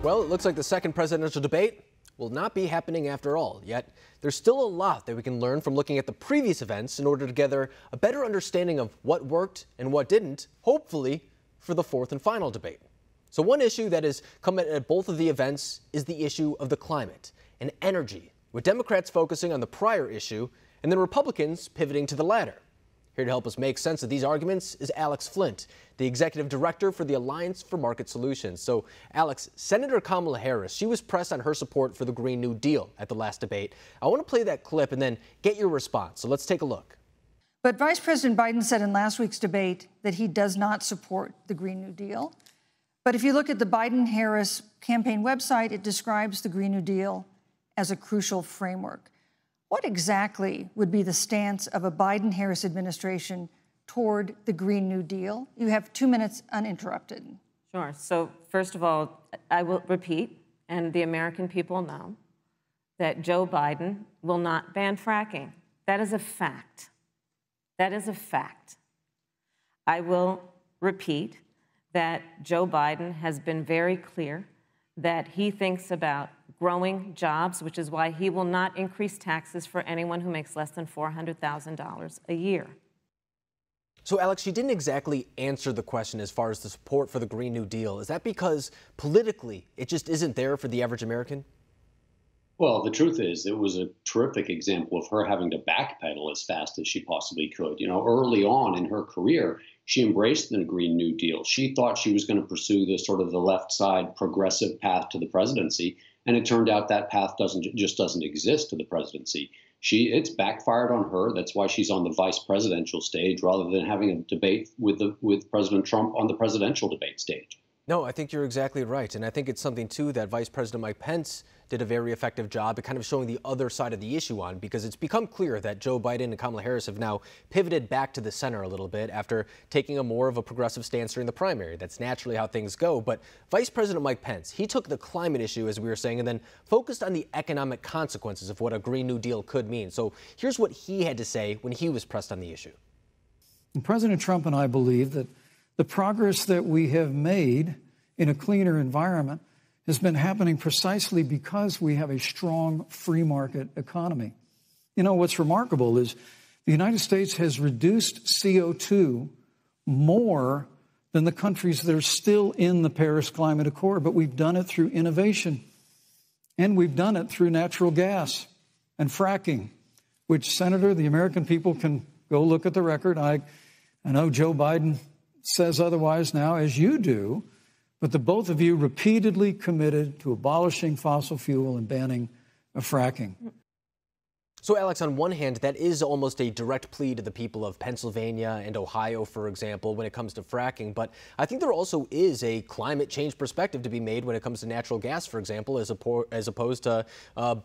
Well, it looks like the second presidential debate will not be happening after all. Yet, there's still a lot that we can learn from looking at the previous events in order to gather a better understanding of what worked and what didn't, hopefully, for the fourth and final debate. So one issue that has come at both of the events is the issue of the climate and energy, with Democrats focusing on the prior issue and then Republicans pivoting to the latter. Here to help us make sense of these arguments is Alex Flint, the executive director for the Alliance for Market Solutions. So, Alex, Senator Kamala Harris, she was pressed on her support for the Green New Deal at the last debate. I want to play that clip and then get your response. So let's take a look. But Vice President Biden said in last week's debate that he does not support the Green New Deal. But if you look at the Biden-Harris campaign website, it describes the Green New Deal as a crucial framework. What exactly would be the stance of a Biden-Harris administration toward the Green New Deal? You have 2 minutes uninterrupted. Sure. So first of all, I will repeat, and the American people know, that Joe Biden will not ban fracking. That is a fact. That is a fact. I will repeat that Joe Biden has been very clear that he thinks about growing jobs, which is why he will not increase taxes for anyone who makes less than $400,000 a year. So, Alex, you didn't exactly answer the question as far as the support for the Green New Deal. Is that because politically it just isn't there for the average American? Well, the truth is it was a terrific example of her having to backpedal as fast as she possibly could. You know, early on in her career, she embraced the Green New Deal. She thought she was going to pursue the sort of the left side progressive path to the presidency. And it turned out that path doesn't exist to the presidency. It's backfired on her. That's why she's on the vice presidential stage rather than having a debate with President Trump on the presidential debate stage. No, I think you're exactly right. And I think it's something, too, that Vice President Mike Pence did a very effective job at kind of showing the other side of the issue on, because it's become clear that Joe Biden and Kamala Harris have now pivoted back to the center a little bit after taking a more of a progressive stance during the primary. That's naturally how things go. But Vice President Mike Pence, he took the climate issue, as we were saying, and then focused on the economic consequences of what a Green New Deal could mean. So here's what he had to say when he was pressed on the issue. And President Trump and I believe that the progress that we have made in a cleaner environment has been happening precisely because we have a strong free market economy. You know, what's remarkable is the United States has reduced CO2 more than the countries that are still in the Paris Climate Accord, but we've done it through innovation, and we've done it through natural gas and fracking, which, Senator, the American people can go look at the record. I know Joe Biden says otherwise now, as you do, but the both of you repeatedly committed to abolishing fossil fuel and banning fracking. So, Alex, on one hand, that is almost a direct plea to the people of Pennsylvania and Ohio, for example, when it comes to fracking. But I think there also is a climate change perspective to be made when it comes to natural gas, for example, as opposed to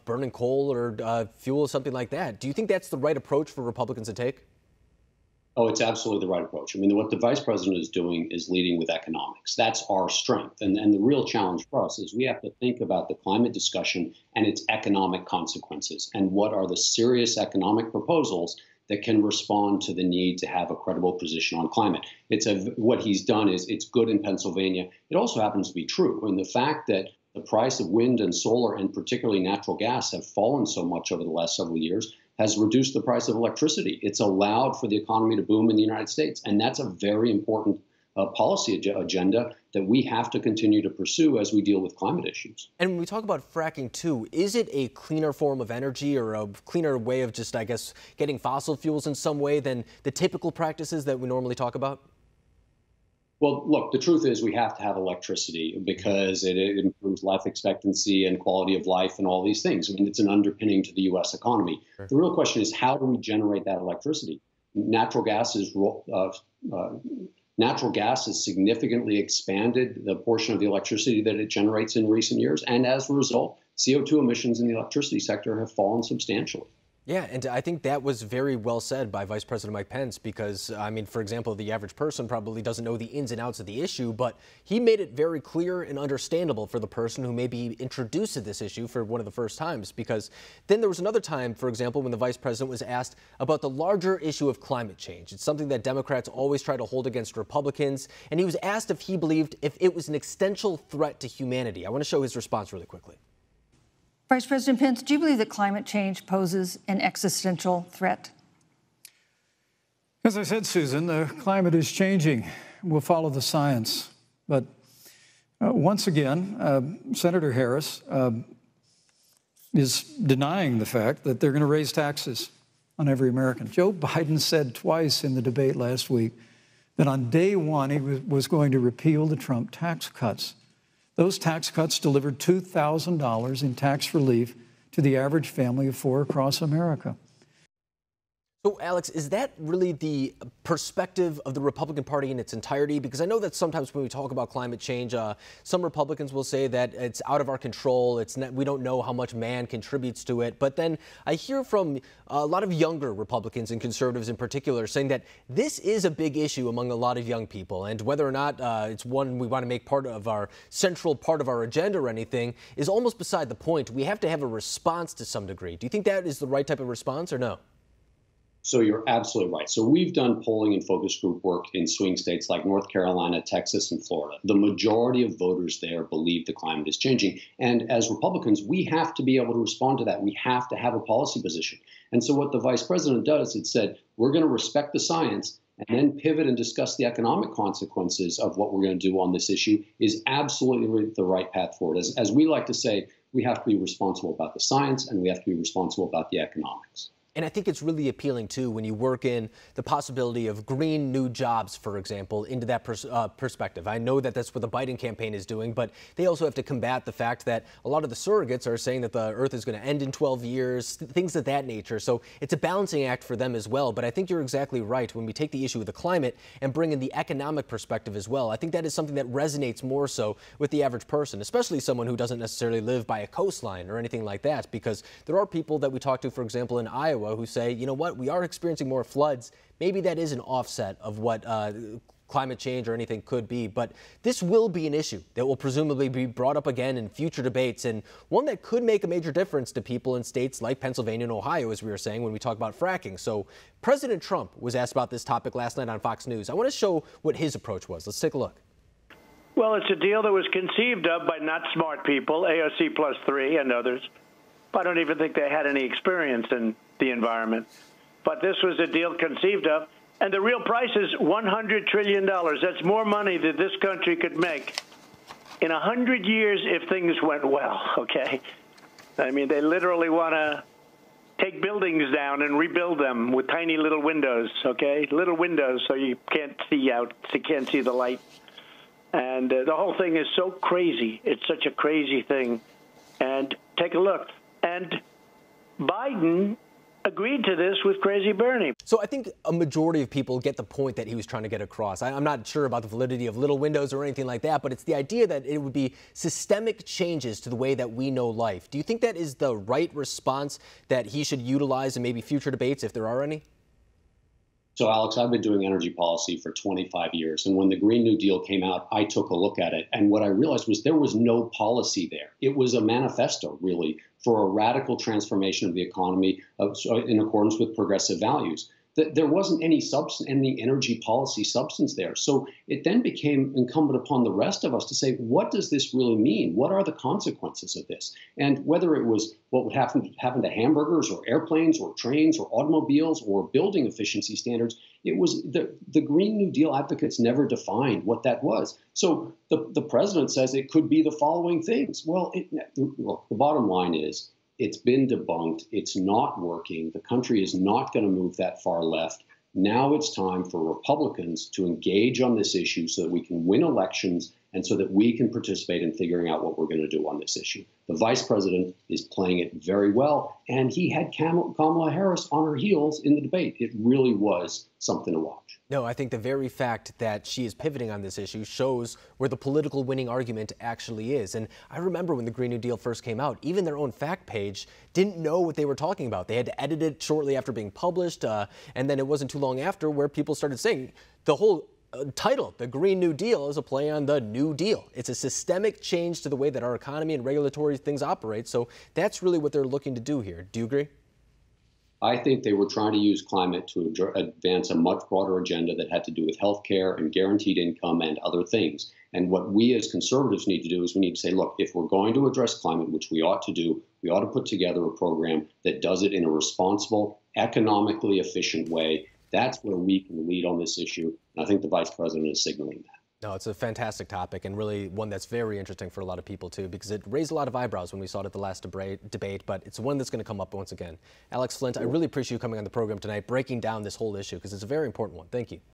burning coal or fuel or something like that. Do you think that's the right approach for Republicans to take? Oh, it's absolutely the right approach. I mean, what the vice president is doing is leading with economics. That's our strength. And the real challenge for us is we have to think about the climate discussion and its economic consequences and what are the serious economic proposals that can respond to the need to have a credible position on climate. What he's done is it's good in Pennsylvania. It also happens to be true. And the fact that the price of wind and solar, and particularly natural gas, have fallen so much over the last several years has reduced the price of electricity. It's allowed for the economy to boom in the United States. And that's a very important policy agenda that we have to continue to pursue as we deal with climate issues. And when we talk about fracking, too, is it a cleaner form of energy or a cleaner way of just, I guess, getting fossil fuels in some way than the typical practices that we normally talk about? Well, look, the truth is we have to have electricity because it improves life expectancy and quality of life and all these things. I mean, it's an underpinning to the U.S. economy. Sure. The real question is, how do we generate that electricity? Natural gas has significantly expanded the portion of the electricity that it generates in recent years. And as a result, CO2 emissions in the electricity sector have fallen substantially. Yeah, and I think that was very well said by Vice President Mike Pence because, I mean, for example, the average person probably doesn't know the ins and outs of the issue, but he made it very clear and understandable for the person who may be introduced to this issue for one of the first times. Because then there was another time, for example, when the Vice President was asked about the larger issue of climate change. It's something that Democrats always try to hold against Republicans, and he was asked if he believed if it was an existential threat to humanity. I want to show his response really quickly. Vice President Pence, do you believe that climate change poses an existential threat? As I said, Susan, the climate is changing. We'll follow the science. But once again, Senator Harris is denying the fact that they're going to raise taxes on every American. Joe Biden said twice in the debate last week that on day one he was going to repeal the Trump tax cuts. Those tax cuts delivered $2,000 in tax relief to the average family of four across America. So, Alex, is that really the perspective of the Republican Party in its entirety? Because I know that sometimes when we talk about climate change, some Republicans will say that it's out of our control. We don't know how much man contributes to it. But then I hear from a lot of younger Republicans and conservatives in particular saying that this is a big issue among a lot of young people. And whether or not it's one we want to make part of our central part of our agenda or anything is almost beside the point. We have to have a response to some degree. Do you think that is the right type of response or no? So you're absolutely right. So we've done polling and focus group work in swing states like North Carolina, Texas, and Florida. The majority of voters there believe the climate is changing. And as Republicans, we have to be able to respond to that. We have to have a policy position. And so what the vice president does, it said, we're going to respect the science and then pivot and discuss the economic consequences of what we're going to do on this issue is absolutely the right path forward. As we like to say, we have to be responsible about the science and we have to be responsible about the economics. And I think it's really appealing, too, when you work in the possibility of green new jobs, for example, into that perspective. I know that that's what the Biden campaign is doing, but they also have to combat the fact that a lot of the surrogates are saying that the Earth is going to end in 12 years, things of that nature. So it's a balancing act for them as well. But I think you're exactly right. When we take the issue of the climate and bring in the economic perspective as well, I think that is something that resonates more so with the average person, especially someone who doesn't necessarily live by a coastline or anything like that, because there are people that we talk to, for example, in Iowa, who say, you know what, we are experiencing more floods. Maybe that is an offset of what climate change or anything could be. But this will be an issue that will presumably be brought up again in future debates, and one that could make a major difference to people in states like Pennsylvania and Ohio, as we were saying when we talk about fracking. So President Trump was asked about this topic last night on Fox News. I want to show what his approach was. Let's take a look. Well, it's a deal that was conceived of by not smart people, AOC plus 3 and others. I don't even think they had any experience in the environment. But this was a deal conceived of, and the real price is $100 trillion. That's more money that this country could make in 100 years if things went well, okay? I mean, they literally want to take buildings down and rebuild them with tiny little windows, okay? Little windows so you can't see out, so you can't see the light. And the whole thing is so crazy. It's such a crazy thing. And take a look. And Biden agreed to this with Crazy Bernie. So I think a majority of people get the point that he was trying to get across. I'm not sure about the validity of little windows or anything like that, but it's the idea that it would be systemic changes to the way that we know life. Do you think that is the right response that he should utilize in maybe future debates, if there are any? So, Alex, I've been doing energy policy for 25 years. And when the Green New Deal came out, I took a look at it. And what I realized was there was no policy there. It was a manifesto, really, for a radical transformation of the economy in accordance with progressive values. There wasn't any energy policy substance there. So it then became incumbent upon the rest of us to say, what does this really mean? What are the consequences of this? And whether it was what would happen to hamburgers or airplanes or trains or automobiles or building efficiency standards, it was the Green New Deal advocates never defined what that was. So the president says it could be the following things. Well, the bottom line is, it's been debunked. It's not working. The country is not going to move that far left. Now it's time for Republicans to engage on this issue so that we can win elections and so that we can participate in figuring out what we're going to do on this issue. The vice president is playing it very well, and he had Kamala Harris on her heels in the debate. It really was something to watch. No, I think the very fact that she is pivoting on this issue shows where the political winning argument actually is. And I remember when the Green New Deal first came out, even their own fact page didn't know what they were talking about. They had to edit it shortly after being published, and then it wasn't too long after where people started saying the whole title, the Green New Deal, is a play on the New Deal. It's a systemic change to the way that our economy and regulatory things operate. So that's really what they're looking to do here. Do you agree? I think they were trying to use climate to advance a much broader agenda that had to do with health care and guaranteed income and other things. And what we as conservatives need to do is we need to say, look, if we're going to address climate, which we ought to do, we ought to put together a program that does it in a responsible, economically efficient way. That's where we can lead on this issue. And I think the vice president is signaling that. No, it's a fantastic topic, and really one that's very interesting for a lot of people, too, because it raised a lot of eyebrows when we saw it at the last debate, but it's one that's going to come up once again. Alex Flint, I really appreciate you coming on the program tonight, breaking down this whole issue, because it's a very important one. Thank you.